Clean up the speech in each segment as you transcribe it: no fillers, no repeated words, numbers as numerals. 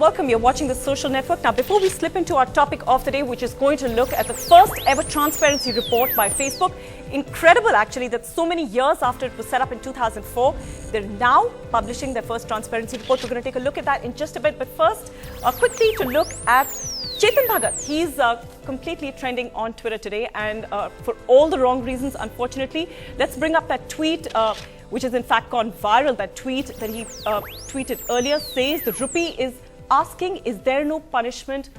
welcome. You're watching The Social Network. Now, before we slip into our topic of the day, which is going to look at the first ever transparency report by Facebook, incredible actually that so many years after it was set up in 2004, they're now publishing their first transparency report. We're going to take a look at that in just a bit. But first, quickly to look at Chetan Bhagat. He's completely trending on Twitter today, and for all the wrong reasons, unfortunately. Let's bring up that tweet, which has in fact gone viral. That tweet that he tweeted earlier says the rupee is asking, is there no punishment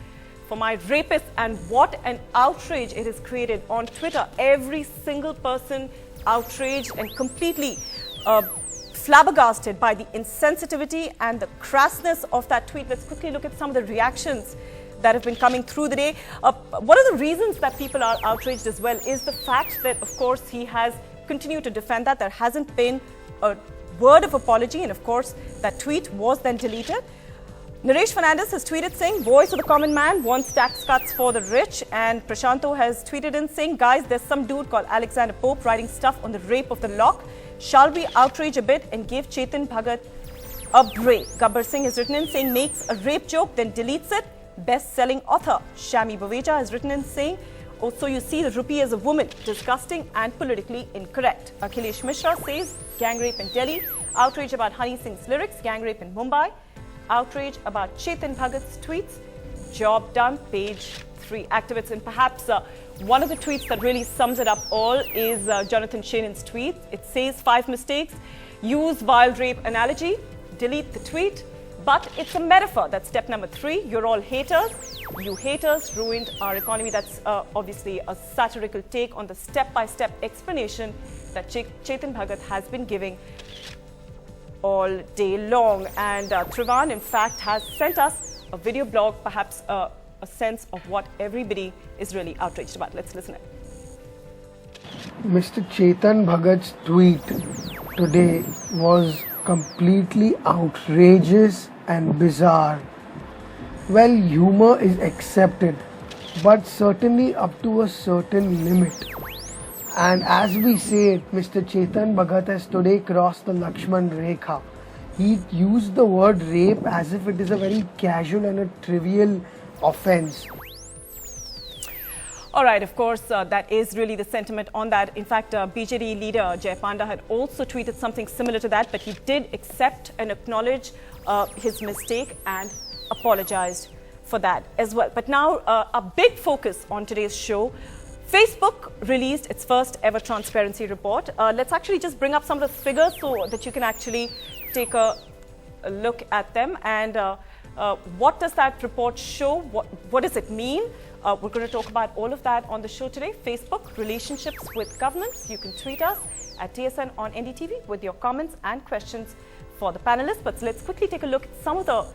for my rapist? And what an outrage it has created on Twitter. Every single person outraged and completely flabbergasted by the insensitivity and the crassness of that tweet. Let's quickly look at some of the reactions that have been coming through the day. One of the reasons that people are outraged as well is the fact that, of course, he has continued to defend that. There hasn't been a word of apology, and of course, that tweet was then deleted. Naresh Fernandez has tweeted saying, voice of the common man wants tax cuts for the rich. And Prashanto has tweeted in saying, guys, there's some dude called Alexander Pope writing stuff on the rape of the lock. Shall we outrage a bit and give Chetan Bhagat a break? Gabbar Singh has written in saying, makes a rape joke, then deletes it. Best-selling author Shami Baweja has written in saying, oh, so you see the rupee as a woman, disgusting and politically incorrect. Akhilesh Mishra says, gang rape in Delhi. Outrage about Honey Singh's lyrics, gang rape in Mumbai. Outrage about Chetan Bhagat's tweets, job done, page 3 activists. And perhaps one of the tweets that really sums it up all is Jonathan Shannon's tweet. It says 5 mistakes, use vile rape analogy, delete the tweet, but it's a metaphor. That's step number 3. You're all haters. You haters ruined our economy. That's obviously a satirical take on the step-by-step explanation that Chetan Bhagat has been giving all day long. And Trivan, in fact, has sent us a video blog, perhaps a sense of what everybody is really outraged about. Let's listen in. Mr. Chetan Bhagat's tweet today was completely outrageous and bizarre. Well, humor is accepted, but certainly up to a certain limit. And as we say it, Mr. Chetan Bhagat has today crossed the Lakshman Rekha. He used the word rape as if it is a very casual and a trivial offense. All right, of course, that is really the sentiment on that. In fact, BJD leader Jay Panda had also tweeted something similar to that, but he did accept and acknowledge his mistake and apologized for that as well. But now, a big focus on today's show. Facebook released its first ever transparency report. Let's actually just bring up some of the figures so that you can actually take a look at them. And what does that report show? What does it mean? We're going to talk about all of that on the show today. Facebook, relationships with governments. You can tweet us at TSN on NDTV with your comments and questions for the panelists. But let's quickly take a look at some of the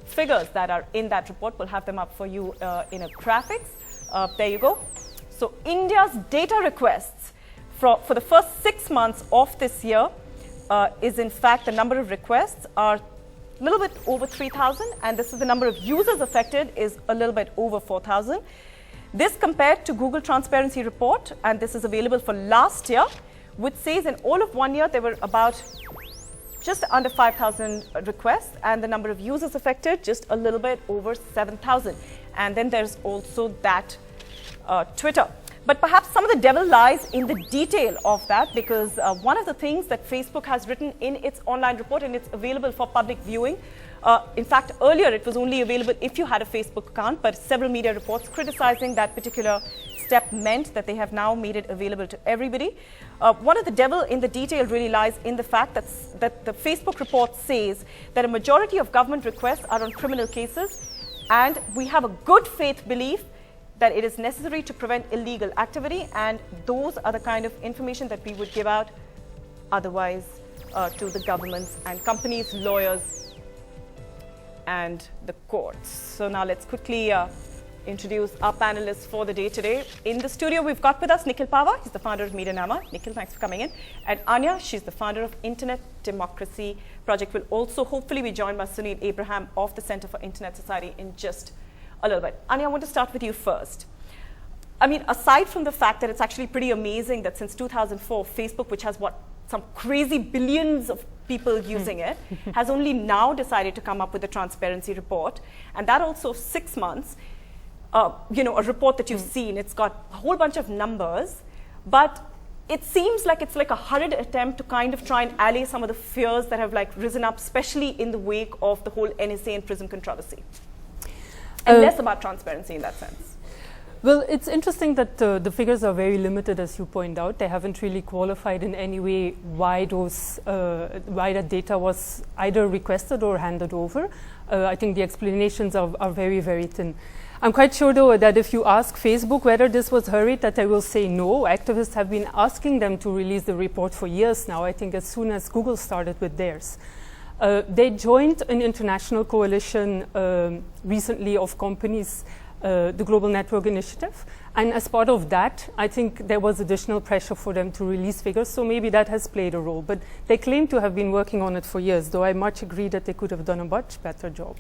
figures that are in that report. We'll have them up for you in a graphics. There you go. So India's data requests for the first 6 months of this year is in fact the number of requests are a little bit over 3,000, and this is the number of users affected is a little bit over 4,000. This compared to Google Transparency Report, and this is available for last year, which says in all of 1 year there were about just under 5,000 requests, and the number of users affected just a little bit over 7,000. And then there's also that Twitter. But perhaps some of the devil lies in the detail of that, because one of the things that Facebook has written in its online report, and it's available for public viewing. In fact, earlier it was only available if you had a Facebook account, but several media reports criticizing that particular step meant that they have now made it available to everybody. One of the devil in the detail really lies in the fact that the Facebook report says that a majority of government requests are on criminal cases, and we have a good faith belief that it is necessary to prevent illegal activity, and those are the kind of information that we would give out otherwise to the governments and companies, lawyers, and the courts. So now let's quickly introduce our panelists for the day today. In the studio, we've got with us Nikhil Pava. He's the founder of Medianama. Nikhil, thanks for coming in. And Anya, she's the founder of Internet Democracy Project. Will also hopefully be joined by Sunil Abraham of the Center for Internet Society in just a little bit. Anya, I want to start with you first. I mean, aside from the fact that it's actually pretty amazing that since 2004, Facebook, which has what, some crazy billions of people using it, has only now decided to come up with a transparency report. And that also 6 months, a report that you've seen, it's got a whole bunch of numbers, but it seems like it's like a hurried attempt to kind of try and allay some of the fears that have like risen up, especially in the wake of the whole NSA and PRISM controversy. And less about transparency in that sense. Well, it's interesting that the figures are very limited, as you point out. They haven't really qualified in any way why that data was either requested or handed over. I think the explanations are very, very thin. I'm quite sure, though, that if you ask Facebook whether this was hurried, that they will say no. Activists have been asking them to release the report for years now, I think as soon as Google started with theirs. They joined an international coalition recently of companies, the Global Network Initiative. And as part of that, I think there was additional pressure for them to release figures, so maybe that has played a role. But they claim to have been working on it for years, though I much agree that they could have done a much better job.